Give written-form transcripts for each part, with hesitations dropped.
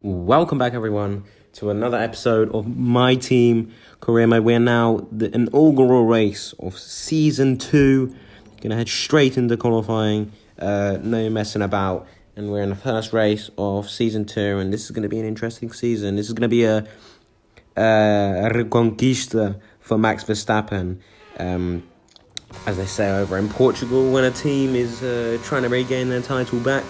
Welcome back, everyone, to another episode of Myteam Career Mode. We're now the inaugural race of Season 2. Gonna head straight into qualifying, no messing about. And we're in the first race of Season 2, and this is going to be an interesting season. This is going to be a reconquista for Max Verstappen. As they say over in Portugal, when a team is trying to regain their title back.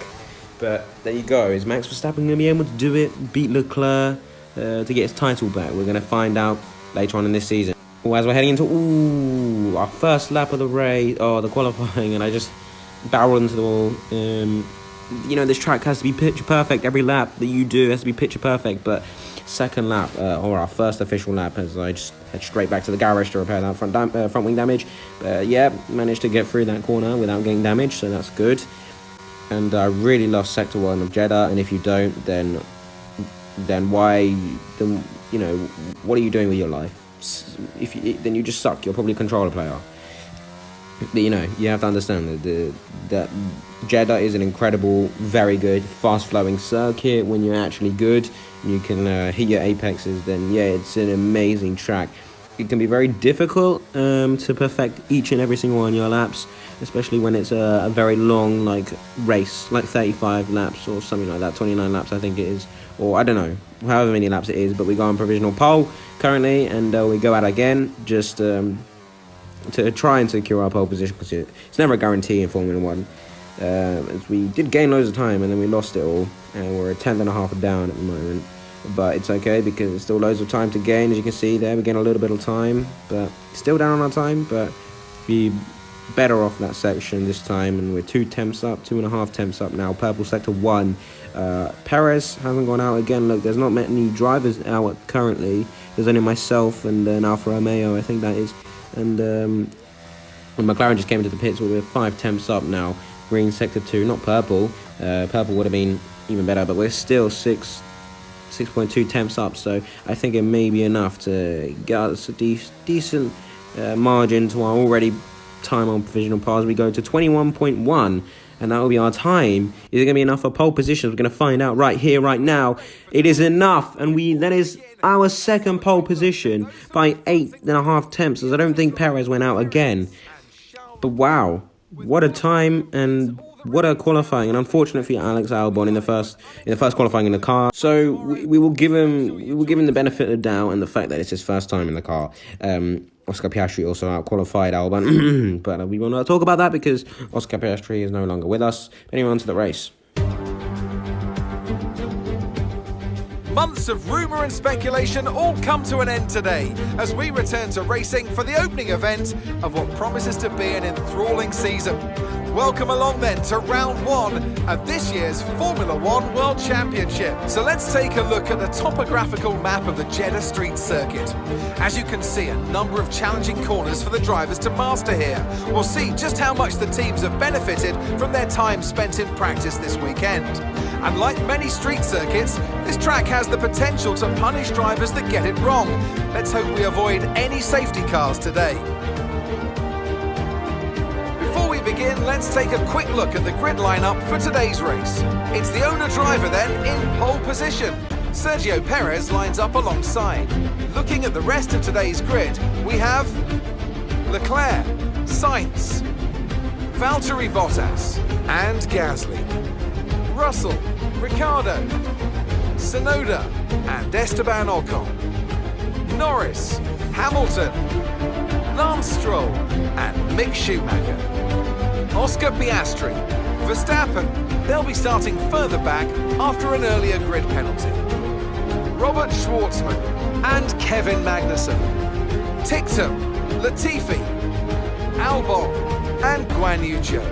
But there you go. Is Max Verstappen going to be able to do it, beat Leclerc to get his title back? We're going to find out later on in this season. As we're heading into our first lap of the race, the qualifying, and I just barreled into the wall. This track has to be picture perfect. Every lap that you do has to be picture perfect. But second lap, or our first official lap, as I just head straight back to the garage to repair that front wing damage. But yeah, managed to get through that corner without getting damaged, so that's good. And I really love Sector 1 of Jeddah, and if you don't, then why, what are you doing with your life? Then you just suck. You're probably a controller player. But, you have to understand that Jeddah is an incredible, very good, fast-flowing circuit. When you're actually good, you can hit your apexes, then yeah, it's an amazing track. It can be very difficult to perfect each and every single one of your laps, especially when it's a very long race, like 35 laps or something like that, 29 laps I think it is, or I don't know, however many laps it is. But we go on provisional pole currently, and we go out again just to try and secure our pole position, because it's never a guarantee in Formula 1. As we did gain loads of time and then we lost it all, and we're a tenth and a half down at the moment. But it's okay, because there's still loads of time to gain. As you can see there, we gain a little bit of time, but still down on our time. But we better off that section this time, and we're 2.5 temps up now. Purple Sector 1. Perez hasn't gone out again. Look, there's not many drivers out currently. There's only myself and an Alfa Romeo, I think that is. And McLaren just came into the pits, we're 5 temps up now. Green Sector 2, not purple. Purple would have been even better, but we're still 6.2 temps up, so I think it may be enough to get us a decent margin to our already time on provisional pass. We go to 21.1, and that will be our time. Is it going to be enough for pole positions? We're going to find out right here, right now. It is enough, and that is our second pole position by 8.5 temps, as I don't think Perez went out again. But wow, what a time, and what a qualifying, and unfortunate for Alex Albon in the first qualifying in the car. So we will give him the benefit of the doubt, and the fact that it's his first time in the car. Oscar Piastri also out-qualified Albon, but we will not talk about that because Oscar Piastri is no longer with us. Anyway, on to the race. Months of rumour and speculation all come to an end today as we return to racing for the opening event of what promises to be an enthralling season. Welcome along then to round 1 of this year's Formula 1 World Championship. So let's take a look at the topographical map of the Jeddah Street Circuit. As you can see, a number of challenging corners for the drivers to master here. We'll see just how much the teams have benefited from their time spent in practice this weekend. And like many street circuits, this track has the potential to punish drivers that get it wrong. Let's hope we avoid any safety cars today. Before we begin, let's take a quick look at the grid lineup for today's race. It's the owner-driver then in pole position. Sergio Perez lines up alongside. Looking at the rest of today's grid, we have Leclerc, Sainz, Valtteri Bottas and Gasly, Russell, Ricciardo, Tsunoda and Esteban Ocon, Norris, Hamilton, Lance Stroll and Mick Schumacher, Oscar Piastri, Verstappen, they'll be starting further back after an earlier grid penalty, Robert Schwartzman and Kevin Magnussen, Ticktum, Latifi, Albon and Guan Yu Zhou.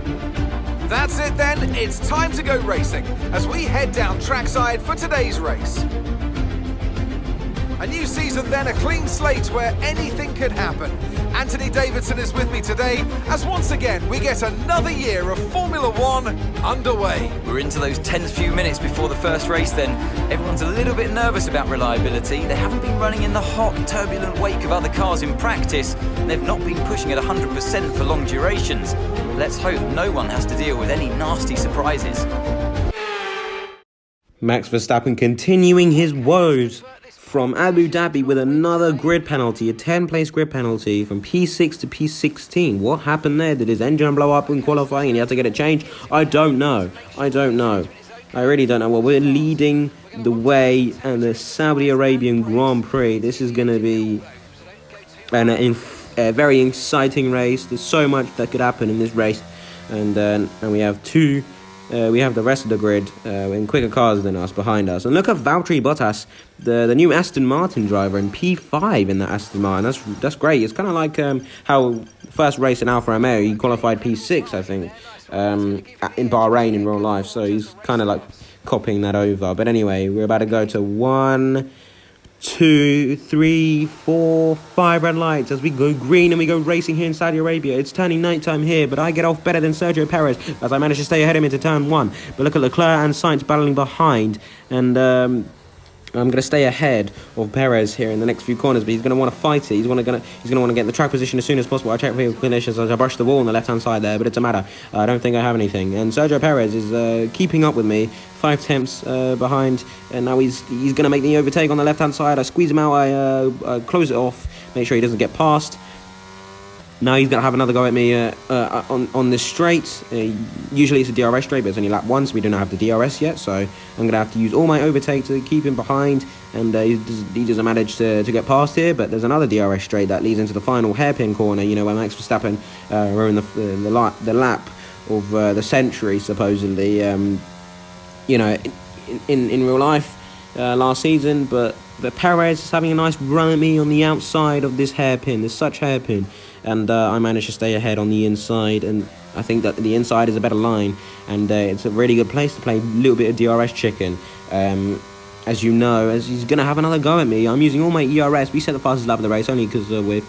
That's it then, it's time to go racing as we head down trackside for today's race. A new season then, a clean slate where anything could happen. Anthony Davidson is with me today as once again we get another year of Formula 1 underway. We're into those tense few minutes before the first race then. Everyone's a little bit nervous about reliability. They haven't been running in the hot, turbulent wake of other cars in practice, and they've not been pushing at 100% for long durations. Let's hope no one has to deal with any nasty surprises. Max Verstappen continuing his woes from Abu Dhabi with another grid penalty, a 10-place grid penalty from P6 to P16. What happened there? Did his engine blow up in qualifying and he had to get it changed? I don't know. I really don't know. Well, we're leading the way in the Saudi Arabian Grand Prix. This is going to be a very exciting race. There's so much that could happen in this race. And we have we have the rest of the grid in quicker cars than us behind us. And look at Valtteri Bottas, the new Aston Martin driver in P5 in that Aston Martin. That's great. It's kind of like how first race in Alfa Romeo, he qualified P6, I think, in Bahrain in real life. So he's kind of like copying that over. But anyway, we're about to go to 1, 2, 3, 4, 5 red lights as we go green and we go racing here in Saudi Arabia. It's turning nighttime here, but I get off better than Sergio Perez as I manage to stay ahead of him into turn 1. But look at Leclerc and Sainz battling behind, and I'm going to stay ahead of Perez here in the next few corners, but he's going to want to fight it. He's going to want to get in the track position as soon as possible. I check for conditions as I brush the wall on the left-hand side there, but it doesn't matter. I don't think I have anything. And Sergio Perez is keeping up with me, 5 tenths behind, and now he's going to make the overtake on the left-hand side. I squeeze him out, I close it off, make sure he doesn't get past. Now he's going to have another go at me on this straight. Usually it's a DRS straight, but it's only lap 1, so we don't have the DRS yet. So I'm going to have to use all my overtake to keep him behind. And he doesn't manage to get past here. But there's another DRS straight that leads into the final hairpin corner, where Max Verstappen ruined the lap of the century, supposedly, in real life last season. But Perez is having a nice run at me on the outside of this hairpin. There's such hairpin. And I managed to stay ahead on the inside, and I think that the inside is a better line, and it's a really good place to play a little bit of DRS chicken. As you know, as he's going to have another go at me. I'm using all my ERS. We set the fastest lap of the race only because we're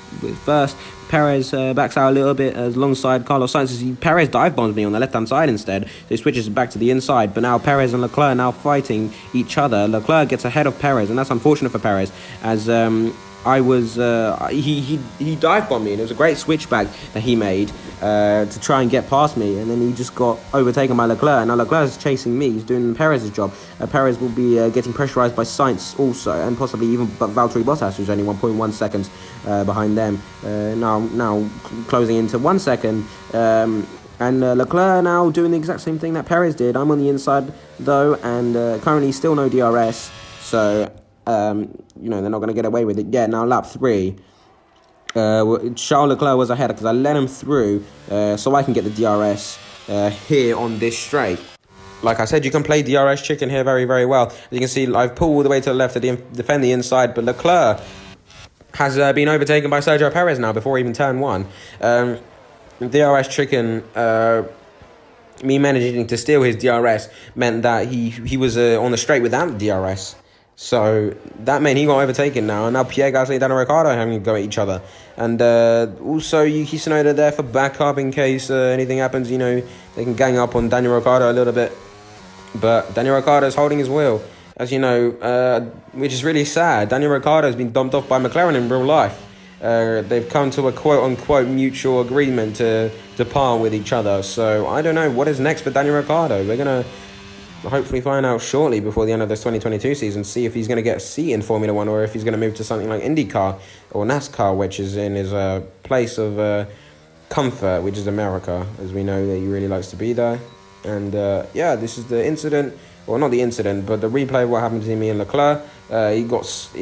first. Perez backs out a little bit alongside Carlos Sainz. Perez dive bombs me on the left-hand side instead. So he switches back to the inside. But now Perez and Leclerc are now fighting each other. Leclerc gets ahead of Perez, and that's unfortunate for Perez, as he dive bombed me, and it was a great switchback that he made to try and get past me, and then he just got overtaken by Leclerc. Now Leclerc is chasing me, he's doing Perez's job. Perez will be getting pressurized by Sainz also, and possibly even Valtteri Bottas, who's only 1.1 seconds behind them. Now closing into 1 second, and Leclerc now doing the exact same thing that Perez did. I'm on the inside though, and currently still no DRS, so they're not going to get away with it. Yeah, now lap 3. Charles Leclerc was ahead because I let him through so I can get the DRS here on this straight. Like I said, you can play DRS chicken here very, very well. As you can see, I've pulled all the way to the left to defend the inside, but Leclerc has been overtaken by Sergio Perez now before even turn 1. DRS chicken, me managing to steal his DRS meant that he was on the straight without the DRS. So that meant he got overtaken now. And now Pierre Gasly and Daniel Ricciardo having to go at each other. And also Yuki Tsunoda there for backup in case anything happens. They can gang up on Daniel Ricciardo a little bit. But Daniel Ricciardo is holding his wheel, as you know, which is really sad. Daniel Ricciardo has been dumped off by McLaren in real life. They've come to a quote-unquote mutual agreement to part with each other. So I don't know what is next for Daniel Ricciardo. We're going to hopefully find out shortly before the end of this 2022 season, see if he's going to get a seat in Formula 1 or if he's going to move to something like IndyCar or NASCAR, which is in his place of comfort, which is America, as we know that he really likes to be there. And this is the incident, or not the incident, but the replay of what happened to me and Leclerc. He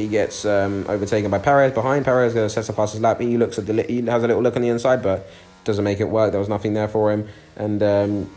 gets overtaken by Perez. Behind Perez, sets the fastest lap. He has a little look on the inside, but doesn't make it work. There was nothing there for him. And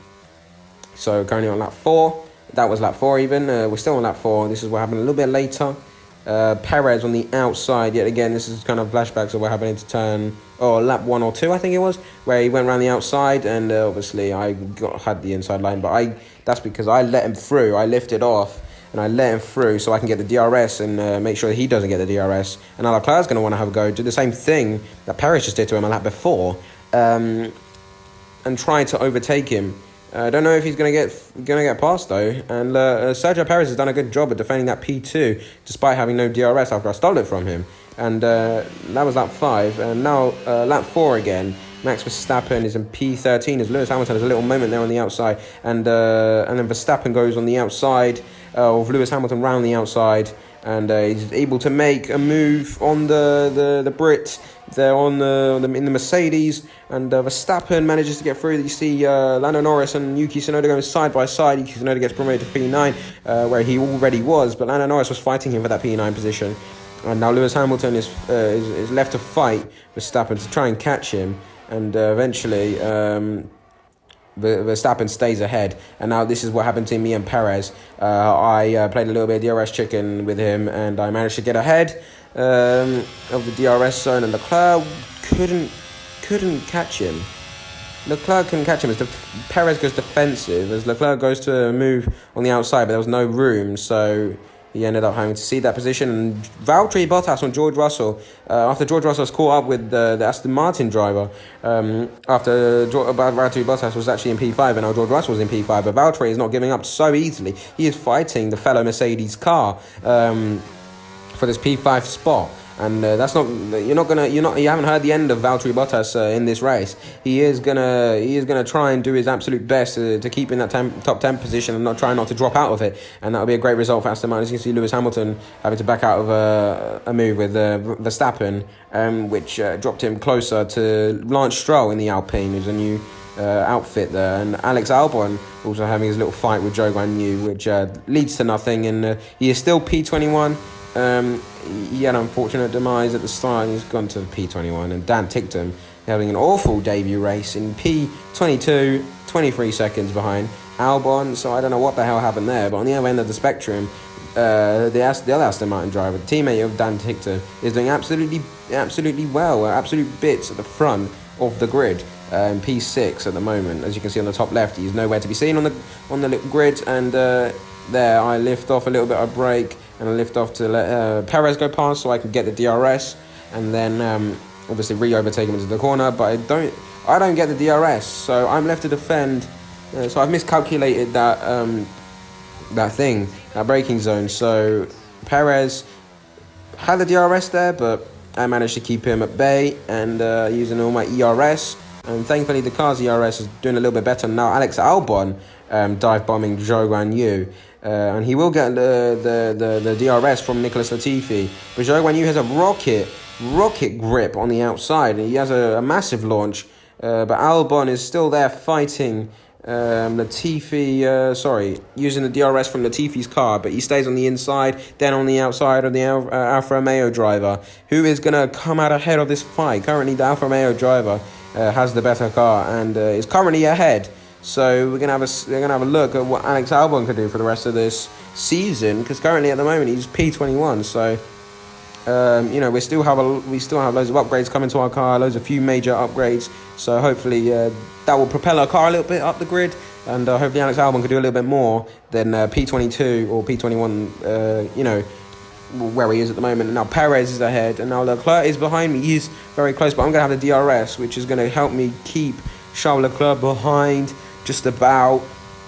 so currently on lap 4. That was lap 4 even. We're still on lap 4. This is what happened a little bit later. Perez on the outside. Yet again, this is kind of flashbacks of what happened into lap 1 or 2, I think it was, where he went around the outside, and obviously I had the inside line, but that's because I let him through. I lifted off, and I let him through so I can get the DRS and make sure that he doesn't get the DRS. And now Leclerc's going to want to have a go, do the same thing that Perez just did to him a lap before, and try to overtake him. I don't know if he's gonna get past though, and Sergio Perez has done a good job at defending that P2 despite having no DRS after I stole it from him. And that was lap 5, and now lap 4 again. Max Verstappen is in P13 as Lewis Hamilton has a little moment there on the outside, and then Verstappen goes on the outside of Lewis Hamilton round the outside, and he's able to make a move on the Brit. They're in the Mercedes, and Verstappen manages to get through. You see Lando Norris and Yuki Tsunoda going side by side. Yuki Tsunoda gets promoted to P9, where he already was, but Lando Norris was fighting him for that P9 position. And now Lewis Hamilton is left to fight Verstappen to try and catch him, and eventually Verstappen stays ahead. And now this is what happened to me and Perez. I played a little bit of DRS chicken with him, and I managed to get ahead of the DRS zone, and Leclerc couldn't catch him. Leclerc couldn't catch him as Perez goes defensive, as Leclerc goes to move on the outside, but there was no room, so he ended up having to cede that position. And Valtteri Bottas on George Russell, after George Russell was caught up with the Aston Martin driver, after Valtteri Bottas was actually in P5 and now George Russell was in P5, but Valtteri is not giving up so easily. He is fighting the fellow Mercedes car for this P5 spot. And that's not you haven't heard the end of Valtteri Bottas in this race. He is gonna try and do his absolute best to keep in that top 10 position and try not to drop out of it. And that'll be a great result for Aston Martin. As you can see, Lewis Hamilton having to back out of a move with Verstappen, which dropped him closer to Lance Stroll in the Alpine, who's a new outfit there, and Alex Albon also having his little fight with Zhou Guanyu, which leads to nothing, and he is still P21. He had an unfortunate demise at the start, and he's gone to P21, and Dan Ticktum having an awful debut race in P22, 23 seconds behind Albon, so I don't know what the hell happened there. But on the other end of the spectrum, the other Aston Martin driver, the teammate of Dan Ticktum, is doing absolutely well, absolute bits at the front of the grid. P6 at the moment, as you can see on the top left. He's nowhere to be seen on the little grid, and there I lift off a little bit of brake, and I lift off to let Perez go past so I can get the DRS, and then obviously re-overtake him into the corner, but I don't get the DRS, so I'm left to defend. So I've miscalculated that braking zone. So Perez had the DRS there, but I managed to keep him at bay and using all my ERS. And thankfully the car's ERS is doing a little bit better now. Alex Albon dive bombing Zhou Guanyu. And he will get the DRS from Nicholas Latifi. But Zhou Guanyu has a rocket grip on the outside. He has a massive launch. But Albon is still there fighting Latifi, using the DRS from Latifi's car, but he stays on the inside, then on the outside of the Alfa Romeo driver, who is going to come out ahead of this fight. Currently, the Alfa Romeo driver has the better car and is currently ahead. So we're gonna have a look at what Alex Albon could do for the rest of this season, because currently at the moment he's P21. So we still have loads of upgrades coming to our car, a few major upgrades. So hopefully that will propel our car a little bit up the grid, and hopefully Alex Albon could do a little bit more than P22 or P21. Where he is at the moment. And now Perez is ahead, and now Leclerc is behind me. He's very close, but I'm going to have the DRS, which is going to help me keep Charles Leclerc behind just about.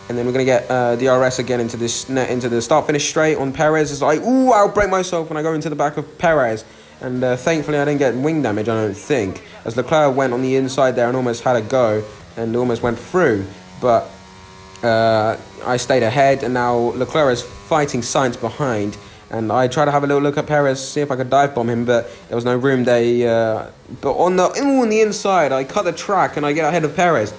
And then we're going to get DRS again into the start-finish straight on Perez. It's like, ooh, I'll break myself when I go into the back of Perez. And thankfully I didn't get wing damage, I don't think, as Leclerc went on the inside there and almost had a go and almost went through. But I stayed ahead, and now Leclerc is fighting Sainz behind. And I tried to have a little look at Perez, see if I could dive bomb him, but there was no room. But on the inside, I cut the track and I get ahead of Perez.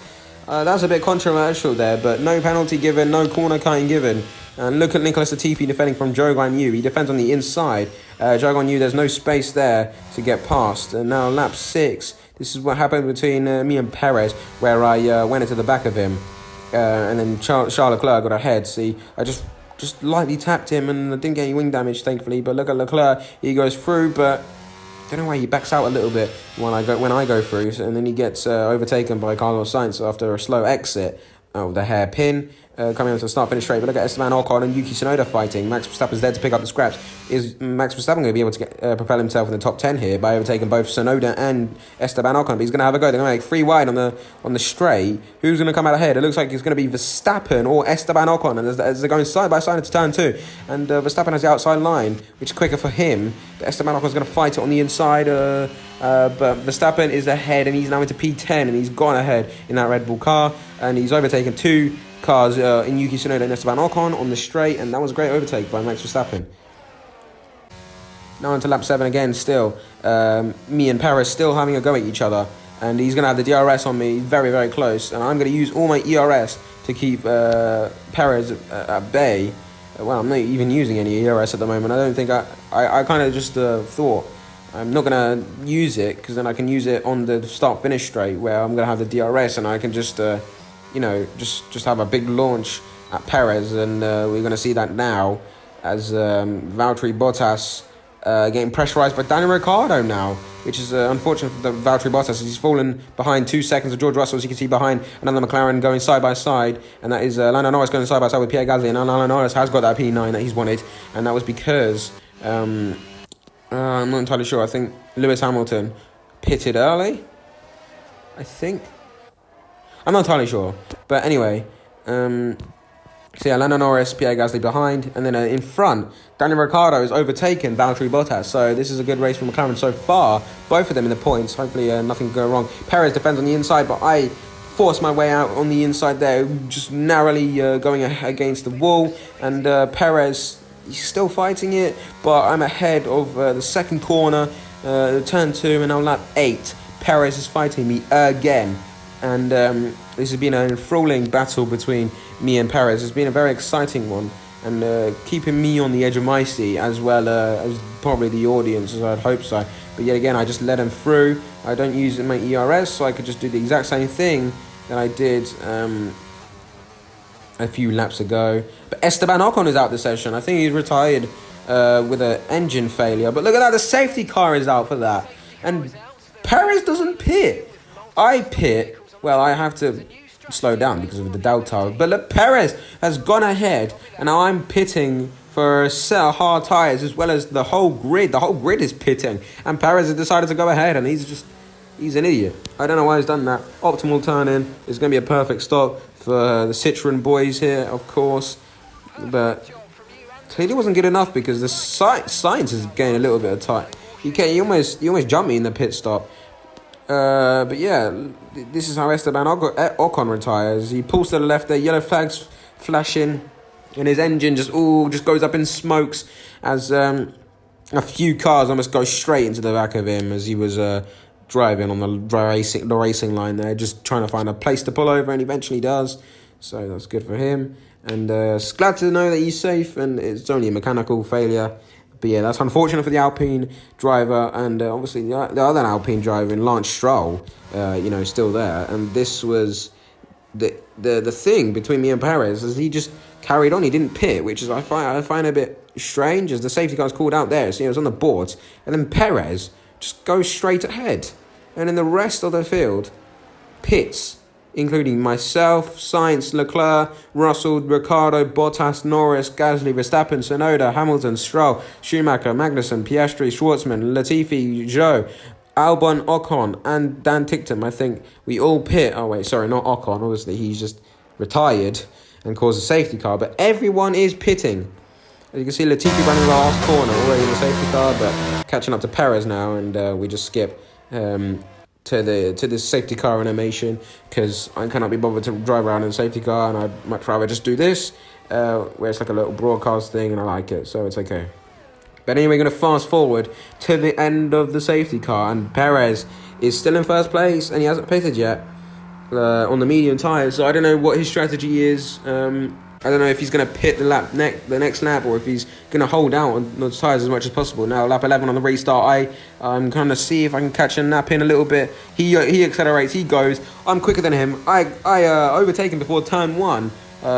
That's a bit controversial there, but no penalty given, no corner cutting given. And look at Nicholas Latifi defending from Zhou Guanyu. He defends on the inside. Zhou Guanyu, there's no space there to get past. And now lap 6. This is what happened between me and Perez, where I went into the back of him. And then Charles Leclerc got ahead. See, I just lightly tapped him and I didn't get any wing damage, thankfully. But look at Leclerc, he goes through, but I don't know why he backs out a little bit when I go through, and then he gets overtaken by Carlos Sainz after a slow exit of the hairpin. Coming onto the start-finish straight, but look at Esteban Ocon and Yuki Tsunoda fighting. Max Verstappen's there to pick up the scraps. Is Max Verstappen going to be able to propel himself in the top 10 here by overtaking both Tsunoda and Esteban Ocon? But he's going to have a go. They're going to make 3 wide on the straight. Who's going to come out ahead? It looks like it's going to be Verstappen or Esteban Ocon, and as they're going side by side into turn 2. And Verstappen has the outside line, which is quicker for him. But Esteban Ocon's going to fight it on the inside. But Verstappen is ahead, and he's now into P10, and he's gone ahead in that Red Bull car, and he's overtaken 2 cars in Yuki Tsunoda and Esteban Ocon on the straight, and that was a great overtake by Max Verstappen. Now onto lap 7 again, still. Me and Perez still having a go at each other. And he's going to have the DRS on me very, very close. And I'm going to use all my ERS to keep Perez at bay. Well, I'm not even using any ERS at the moment. I don't think I kind of just thought I'm not going to use it, because then I can use it on the start-finish straight where I'm going to have the DRS and I can just, just have a big launch at Perez. And we're going to see that now as Valtteri Bottas getting pressurised by Daniel Ricciardo now, which is unfortunate for the Valtteri Bottas, as he's fallen behind 2 seconds of George Russell, as you can see behind another McLaren going side by side, and that is Lando Norris going side by side with Pierre Gasly, and Lando Norris has got that P9 that he's wanted, and that was because I'm not entirely sure. I think Lewis Hamilton pitted early, I think. I'm not entirely sure, but anyway, so yeah, Lando Norris, Pierre Gasly behind, and then in front, Daniel Ricciardo has overtaken Valtteri Bottas. So this is a good race for McLaren so far. Both of them in the points. Hopefully nothing can go wrong. Perez defends on the inside, but I forced my way out on the inside there, just narrowly going against the wall. And Perez, he's still fighting it, but I'm ahead of the second corner, turn 2, and now lap 8. Perez is fighting me again. And this has been an enthralling battle between me and Perez. It's been a very exciting one, and keeping me on the edge of my seat, as well as probably the audience, as I'd hope so. But yet again, I just let him through. I don't use my ERS, so I could just do the exact same thing that I did a few laps ago. But Esteban Ocon is out this session. I think he's retired with an engine failure. But look at that, the safety car is out for that. And Perez doesn't pit. I pit. Well, I have to slow down because of the delta. But look, Perez has gone ahead, and now I'm pitting for a set of hard tyres, as well as the whole grid. The whole grid is pitting, and Perez has decided to go ahead, and he's an idiot. I don't know why he's done that. Optimal turn-in is going to be a perfect stop for the Citroen boys here, of course. But clearly wasn't good enough, because the Sainz is getting a little bit of time. You almost jumped me in the pit stop. But yeah, this is how Esteban Ocon retires. He pulls to the left there, yellow flags flashing, and his engine just goes up in smokes as a few cars almost go straight into the back of him as he was driving on the racing line there, just trying to find a place to pull over, and eventually does. So that's good for him. And glad to know that he's safe, and it's only a mechanical failure. But yeah, that's unfortunate for the Alpine driver, and obviously the other Alpine driver, in Lance Stroll, still there. And this was the thing between me and Perez, as he just carried on. He didn't pit, which is I find a bit strange, as the safety car's called out there, so it was on the boards, and then Perez just goes straight ahead, and then the rest of the field pits, including myself, Sainz, Leclerc, Russell, Ricciardo, Bottas, Norris, Gasly, Verstappen, Tsunoda, Hamilton, Stroll, Schumacher, Magnussen, Piastri, Schwartzman, Latifi, Zhou, Albon, Ocon, and Dan Ticktum. I think we all pit. Oh wait, sorry, not Ocon. Obviously, he's just retired and caused a safety car. But everyone is pitting. As you can see, Latifi running the last corner, already in the safety car, but catching up to Perez now, and we just skip to this safety car animation, because I cannot be bothered to drive around in a safety car, and I'd much rather just do this, where it's like a little broadcast thing, and I like it, so it's okay. But anyway, we're going to fast forward to the end of the safety car, and Perez is still in first place, and he hasn't pitted yet on the medium tyres, so I don't know what his strategy is. I don't know if he's going to pit the next lap, or if he's going to hold out on those tyres as much as possible. Now, lap 11 on the restart, I'm going to see if I can catch a nap in a little bit. He accelerates, he goes. I'm quicker than him. I overtake him before turn 1. No,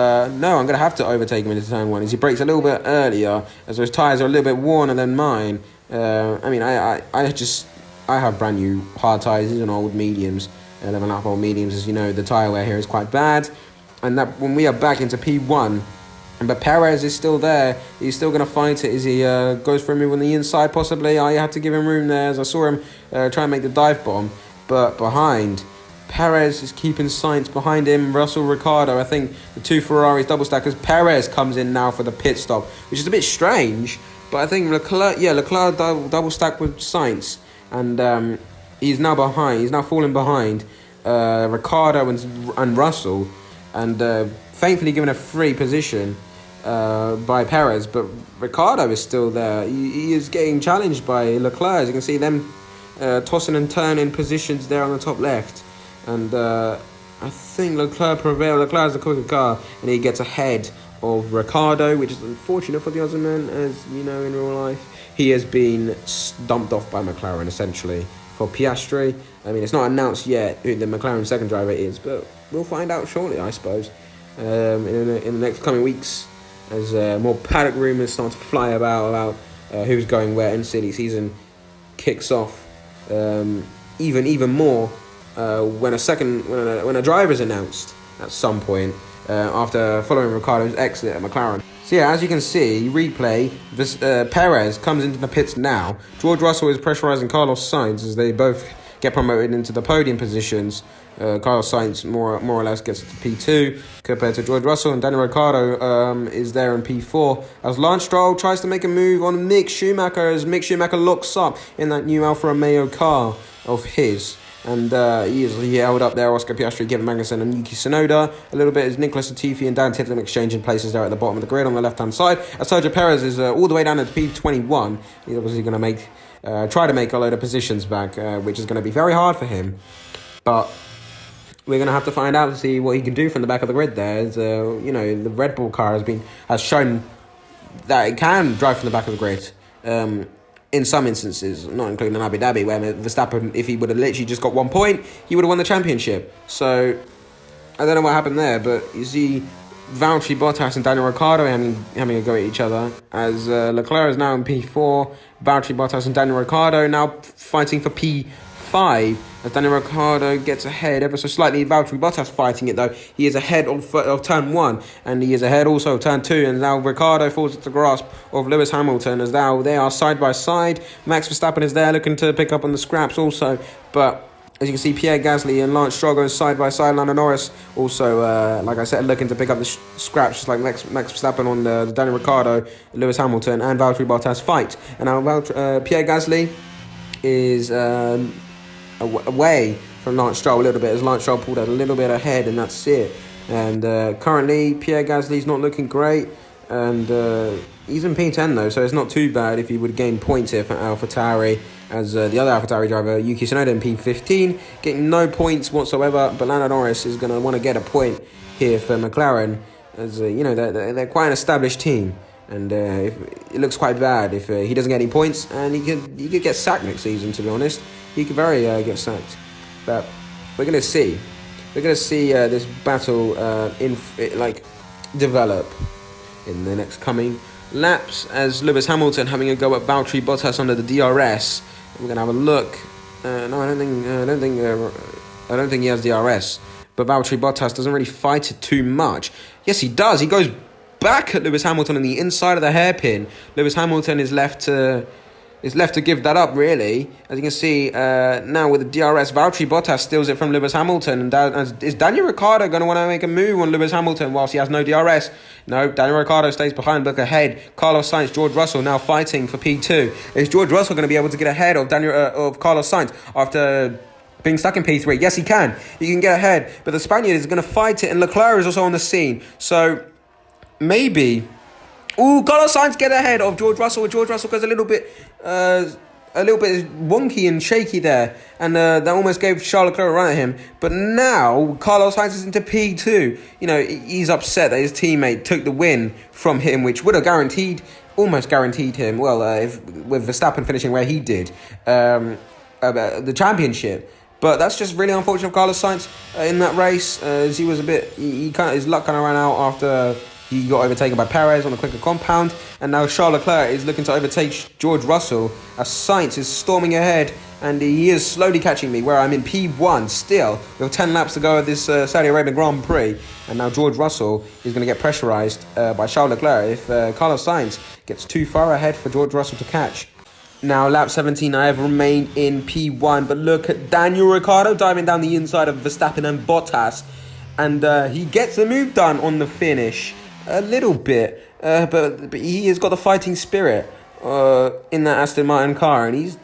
I'm going to have to overtake him into turn 1, as he brakes a little bit earlier, as those tyres are a little bit worner than mine. I have brand new hard tyres. These are old mediums, 11 lap old mediums. As you know, the tyre wear here is quite bad. And that when we are back into P1, but Perez is still there. He's still going to fight it as he goes for a move on the inside, possibly. I had to give him room there, as I saw him try and make the dive bomb. But behind, Perez is keeping Sainz behind him. Russell, Ricciardo, I think the two Ferraris double stackers. Perez comes in now for the pit stop, which is a bit strange. But I think Leclerc double stack with Sainz. And he's now behind. He's now falling behind Ricciardo and Russell. And thankfully given a free position by Perez, but Ricciardo is still there. He is getting challenged by Leclerc. As you can see them tossing and turning positions there on the top left. And I think Leclerc prevailed. Leclerc has the quicker car, and he gets ahead of Ricciardo, which is unfortunate for the Australian, as you know in real life. He has been dumped off by McLaren, essentially, for Piastri. I mean, it's not announced yet who the McLaren second driver is, but we'll find out shortly, I suppose, in the next coming weeks, as more paddock rumours start to fly about who's going where, and silly season kicks off even more when a driver is announced at some point after following Ricciardo's exit at McLaren. So yeah, as you can see, replay, Perez comes into the pits now. George Russell is pressurising Carlos Sainz as they both get promoted into the podium positions. Carlos Sainz more or less gets to P2 compared to George Russell, and Daniel Ricciardo is there in P4 as Lance Stroll tries to make a move on Mick Schumacher as Mick Schumacher looks up in that new Alfa Romeo car of his. And he held up there Oscar Piastri, Kevin Magnussen and Yuki Tsunoda. A little bit as Nicholas Latifi and Dan Titlin exchanging places there at the bottom of the grid on the left-hand side. As Sergio Perez is all the way down at P21. He's obviously going to try to make a load of positions back, which is going to be very hard for him. But we're going to have to find out to see what he can do from the back of the grid there. As, the Red Bull car has shown that it can drive from the back of the grid. In some instances, not including Abu Dhabi, where Verstappen, if he would have literally just got 1 point, he would have won the championship. So, I don't know what happened there, but you see Valtteri Bottas and Daniel Ricciardo having a go at each other, as Leclerc is now in P4, Valtteri Bottas and Daniel Ricciardo now fighting for P5, as Daniel Ricciardo gets ahead ever so slightly. Valtteri Bottas fighting it though. He is ahead of turn 1, and he is ahead also of turn 2, and now Ricciardo falls into the grasp of Lewis Hamilton as now they are side by side. Max Verstappen is there looking to pick up on the scraps also, but as you can see, Pierre Gasly and Lance Stroll going side by side. Lando Norris also, like I said, looking to pick up the scraps, just like Max Verstappen on the Daniel Ricciardo, Lewis Hamilton and Valtteri Bottas fight. And now Pierre Gasly is away from Lance Stroll a little bit, as Lance Stroll pulled out a little bit ahead, and that's it. And currently Pierre Gasly's not looking great, and he's in P10 though, so it's not too bad if he would gain points here for AlphaTauri, as the other AlphaTauri driver Yuki Tsunoda in P15 getting no points whatsoever. But Lando Norris is going to want to get a point here for McLaren, as they're quite an established team. And it looks quite bad if he doesn't get any points, and he could get sacked next season. To be honest, he could very get sacked. But we're gonna see. We're gonna see this battle develop in the next coming laps, as Lewis Hamilton having a go at Valtteri Bottas under the DRS. We're gonna have a look. No, I don't think he has DRS. But Valtteri Bottas doesn't really fight it too much. Yes, he does. He goes back at Lewis Hamilton on the inside of the hairpin. Lewis Hamilton is left to give that up, really. As you can see, now with the DRS, Valtteri Bottas steals it from Lewis Hamilton. And is Daniel Ricciardo going to want to make a move on Lewis Hamilton whilst he has no DRS? No, Daniel Ricciardo stays behind, look ahead. Carlos Sainz, George Russell now fighting for P2. Is George Russell going to be able to get ahead of Carlos Sainz after being stuck in P3? Yes, he can. He can get ahead. But the Spaniard is going to fight it, and Leclerc is also on the scene. So maybe Carlos Sainz get ahead of George Russell. George Russell goes a little bit wonky and shaky there, and that almost gave Charles Leclerc a run at him. But now Carlos Sainz is into P2. He's upset that his teammate took the win from him, which would have almost guaranteed him. Well, with Verstappen finishing where he did, the championship. But that's just really unfortunate for Carlos Sainz in that race, as he was his luck kind of ran out after he got overtaken by Perez on the quicker compound, and now Charles Leclerc is looking to overtake George Russell as Sainz is storming ahead, and he is slowly catching me, where I'm in P1 still with 10 laps to go of this Saudi Arabian Grand Prix. And now George Russell is going to get pressurised by Charles Leclerc if Carlos Sainz gets too far ahead for George Russell to catch. Now, lap 17, I have remained in P1, but look at Daniel Ricciardo diving down the inside of Verstappen and Bottas, and he gets a move done on the finish. A little bit, but he has got the fighting spirit in that Aston Martin car, and he's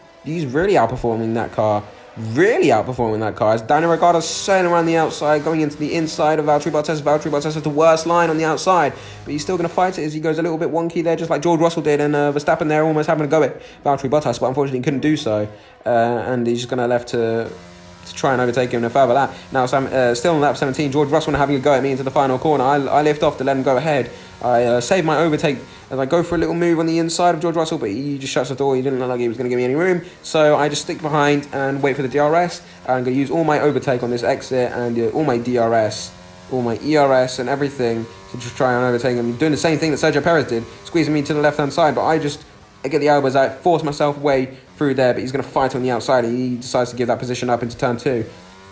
really outperforming that car really outperforming that car. As Daniel Ricciardo sailing around the outside, going into the inside of Valtteri Bottas. Valtteri Bottas has the worst line on the outside, but he's still going to fight it as he goes a little bit wonky there, just like George Russell did, and Verstappen there almost having a go at Valtteri Bottas, but unfortunately couldn't do so, and he's just going to left to try and overtake him in a further lap. Now, still on lap 17, George Russell having a go at me into the final corner. I lift off to let him go ahead. I save my overtake as I go for a little move on the inside of George Russell, but he just shuts the door. He didn't look like he was going to give me any room, so I just stick behind and wait for the DRS. I'm going to use all my overtake on this exit and all my DRS, all my ERS and everything to just try and overtake him. Doing the same thing that Sergio Perez did, squeezing me to the left-hand side, but I get the elbows out, force myself way through there, but he's going to fight on the outside, and he decides to give that position up into turn 2.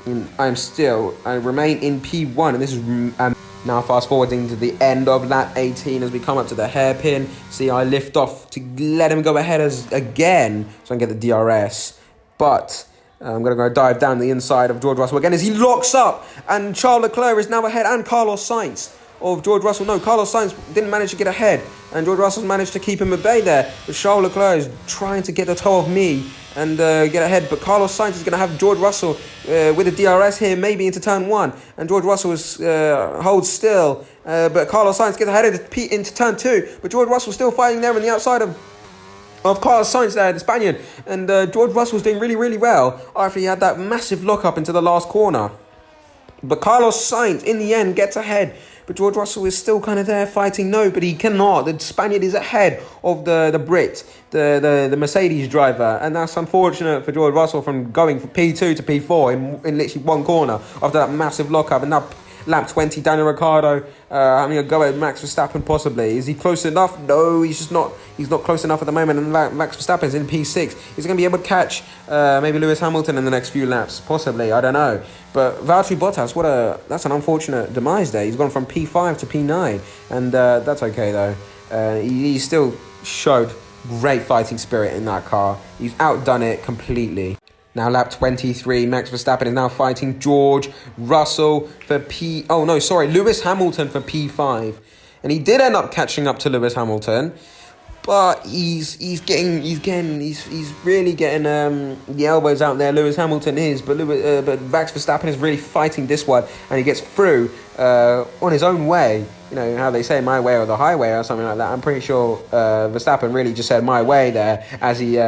And I remain in P1, and this is now fast forwarding to the end of lap 18 as we come up to the hairpin. See, I lift off to let him go ahead again so I can get the DRS, but I'm going to go dive down the inside of George Russell again as he locks up, and Charles Leclerc is now ahead, and Carlos Sainz of George Russell. No, Carlos Sainz didn't manage to get ahead, and George Russell managed to keep him at bay there, but Charles Leclerc is trying to get the toe of me and get ahead, but Carlos Sainz is going to have George Russell with a DRS here, maybe into turn 1, and George Russell holds still, but Carlos Sainz gets ahead into turn 2, but George Russell still fighting there on the outside of Carlos Sainz there, the Spaniard, and George Russell's doing really, really well after he had that massive lock-up into the last corner. But Carlos Sainz, in the end, gets ahead. But George Russell is still kind of there fighting. No, but he cannot. The Spaniard is ahead of the Brit, the Mercedes driver. And that's unfortunate for George Russell from going from P2 to P4 in literally one corner after that massive lockup. And now lap 20, Daniel Ricciardo having a go at Max Verstappen possibly. Is he close enough? No, he's not close enough at the moment. And Max Verstappen's in P6. He's going to be able to catch maybe Lewis Hamilton in the next few laps. Possibly, I don't know. But Valtteri Bottas, that's an unfortunate demise there. He's gone from P5 to P9. And that's okay though. He still showed great fighting spirit in that car. He's outdone it completely. Now lap 23, Max Verstappen is now fighting George Russell for Lewis Hamilton for P5. And he did end up catching up to Lewis Hamilton, but he's really getting the elbows out there. Lewis Hamilton is, but Max Verstappen is really fighting this one, and he gets through on his own way. You know how they say my way or the highway or something like that. I'm pretty sure Verstappen really just said my way there as he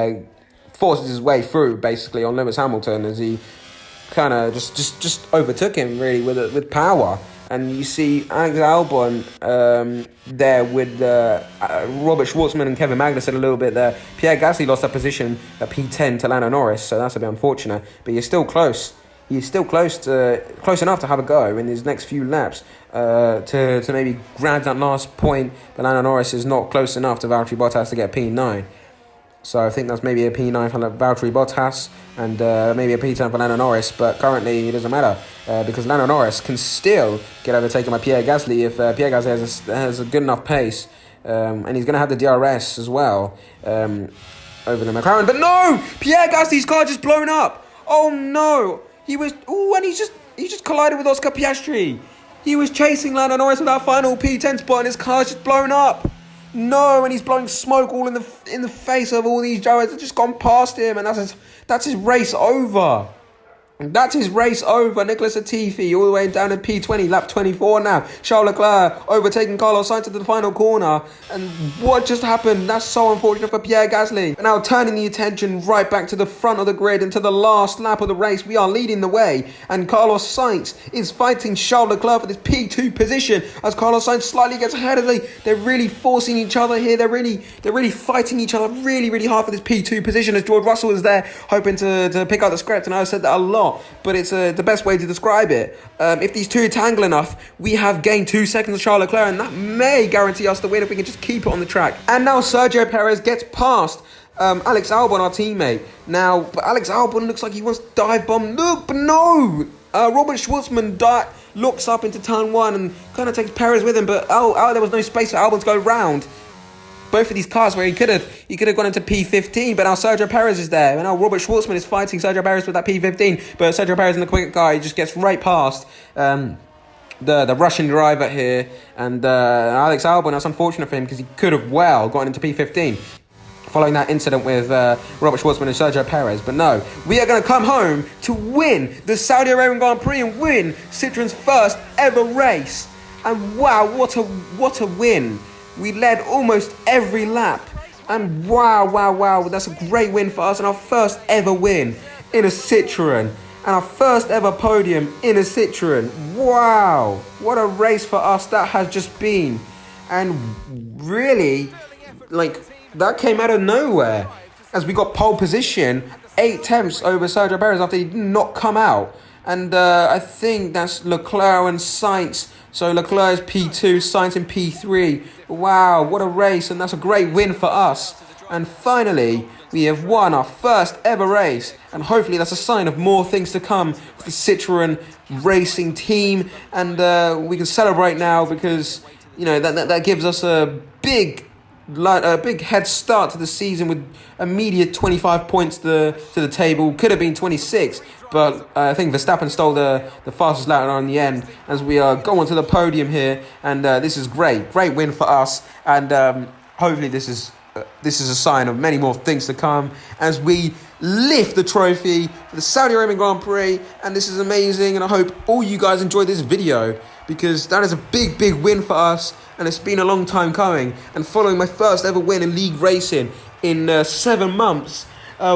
forces his way through basically on Lewis Hamilton as he kind of just overtook him really with power. And you see Alex Albon there with Robert Schwartzman and Kevin Magnussen a little bit there. Pierre Gasly lost that position at P10 to Lando Norris, so that's a bit unfortunate. But you're still close. He's still close enough to have a go in his next few laps to maybe grab that last point. But Lando Norris is not close enough to Valtteri Bottas to get P9. So I think that's maybe a P9 for Valtteri Bottas and maybe a P10 for Lando Norris. But currently it doesn't matter because Lando Norris can still get overtaken by Pierre Gasly if Pierre Gasly has a good enough pace. And he's going to have the DRS as well over the McLaren. But no! Pierre Gasly's car just blown up! Oh no! And he just collided with Oscar Piastri. He was chasing Lando Norris with that final P10 spot and his car's just blown up. No, and he's blowing smoke all in the face of all these drivers that just gone past him, and that's his race over. That's his race over. Nicholas Latifi all the way down to P20, lap 24 now. Charles Leclerc overtaking Carlos Sainz into the final corner. And what just happened? That's so unfortunate for Pierre Gasly. And now turning the attention right back to the front of the grid and to the last lap of the race. We are leading the way. And Carlos Sainz is fighting Charles Leclerc for this P2 position as Carlos Sainz slightly gets ahead of they're really forcing each other here. They're really fighting each other really, really hard for this P2 position as George Russell is there hoping to pick up the script. And I've said that a lot. But it's the best way to describe it. If these two tangle enough, we have gained 2 seconds of Charles Leclerc, and that may guarantee us the win if we can just keep it on the track. And now Sergio Perez gets past Alex Albon, our teammate. Now, but Alex Albon looks like he wants to dive bomb. Look, but no! Robert Schwartzman looks up into turn 1 and kind of takes Perez with him, but there was no space for Albon to go round. Both of these cars where he could have gone into P15, but now Sergio Perez is there. And now Robert Schwartzman is fighting Sergio Perez with that P15, but Sergio Perez in the quick car, he just gets right past the Russian driver here. And Alex Albon, that's unfortunate for him because he could have gotten into P15. following that incident with Robert Schwartzman and Sergio Perez. But no, we are going to come home to win the Saudi Arabian Grand Prix and win Citroen's first ever race. And wow, what a win. We led almost every lap. And wow, that's a great win for us and our first ever win in a Citroen. And our first ever podium in a Citroen. Wow, what a race for us that has just been. And really, like, that came out of nowhere as we got pole position, 8 tenths over Sergio Perez after he did not come out. And I think that's Leclerc and Sainz. So Leclerc is P2, Sainz in P3. Wow, what a race, and that's a great win for us. And finally, we have won our first ever race, and hopefully that's a sign of more things to come for the Citroen racing team. And we can celebrate now because, you know, that gives us a big head start to the season with immediate 25 points to the table. Could have been 26, but I think Verstappen stole the fastest lap on the end as we go onto the podium here. And this is great win for us. And hopefully this is a sign of many more things to come as we lift the trophy for the Saudi Arabian Grand Prix. And this is amazing, and I hope all you guys enjoyed this video because that is a big win for us, and it's been a long time coming. And following my first ever win in league racing in 7 months,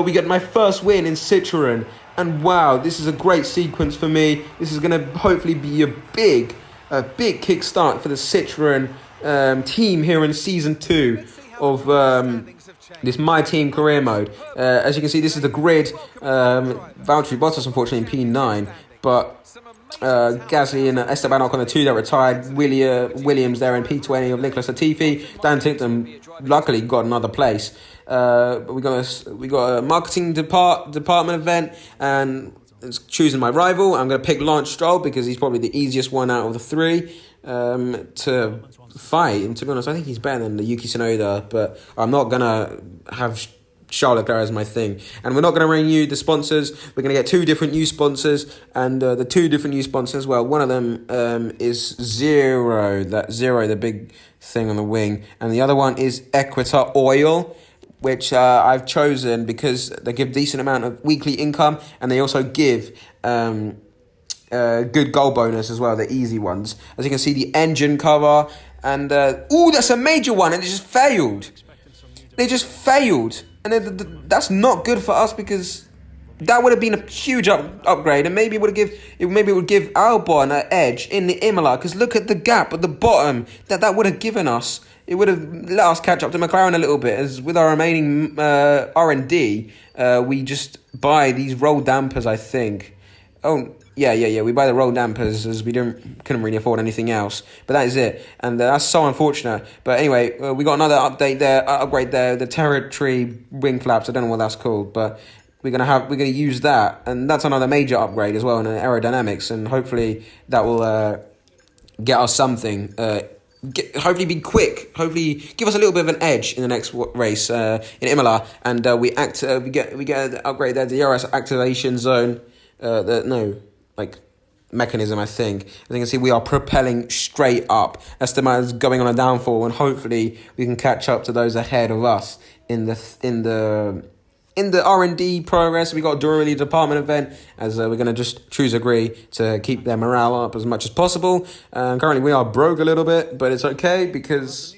we get my first win in Citroen. And wow, this is a great sequence for me. This is going to hopefully be a big kickstart for the Citroen team here in Season 2 of this Myteam career mode. As you can see, this is the grid. Valtteri Bottas, unfortunately, in P9, but Gasly and Esteban Ocon, the 2 that retired. Williams there in P20 of Nicholas Latifi. Dan Tinkton luckily got another place. But we got a marketing department event, and it's choosing my rival. I'm going to pick Lance Stroll because he's probably the easiest one out of the 3 to fight. And to be honest, I think he's better than the Yuki Tsunoda, but I'm not going to have Charles Leclerc as my thing. And we're not going to renew the sponsors. We're going to get 2 different new sponsors, and the 2 different new sponsors, well, one of them is Zero, the big thing on the wing, and the other one is Equator Oil, which I've chosen because they give decent amount of weekly income, and they also give good goal bonus as well, the easy ones. As you can see, the engine cover, and that's a major one, and it just failed. They just failed, and that's not good for us because that would have been a huge upgrade, and maybe it would give Albon an edge in the Imola. Because look at the gap at the bottom that would have given us. It would have let us catch up to McLaren a little bit, as with our remaining R&D, we just buy these roll dampers, I think. Oh, yeah, we buy the roll dampers as we couldn't really afford anything else. But that is it, and that's so unfortunate. But anyway, we got another upgrade there, the territory wing flaps. I don't know what that's called, but we're gonna use that, and that's another major upgrade as well in aerodynamics, and hopefully that will get us something. Hopefully be quick. Hopefully give us a little bit of an edge in the next race in Imola, and we get an upgrade there. The DRS activation zone, mechanism. I think. As you can see, we are propelling straight up. Esteban is going on a downfall, and hopefully we can catch up to those ahead of us in the R&D progress. We got a Durability Department event, as we're going to just agree to keep their morale up as much as possible. Currently we are broke a little bit, but it's okay because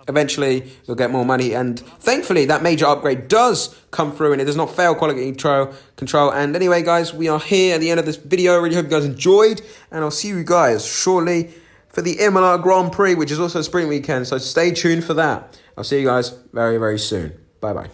eventually we'll get more money, and thankfully that major upgrade does come through and it does not fail quality control. And anyway, guys, we are here at the end of this video. I really hope you guys enjoyed, and I'll see you guys shortly for the Imola Grand Prix, which is also a sprint weekend, so stay tuned for that. I'll see you guys very, very soon. Bye-bye.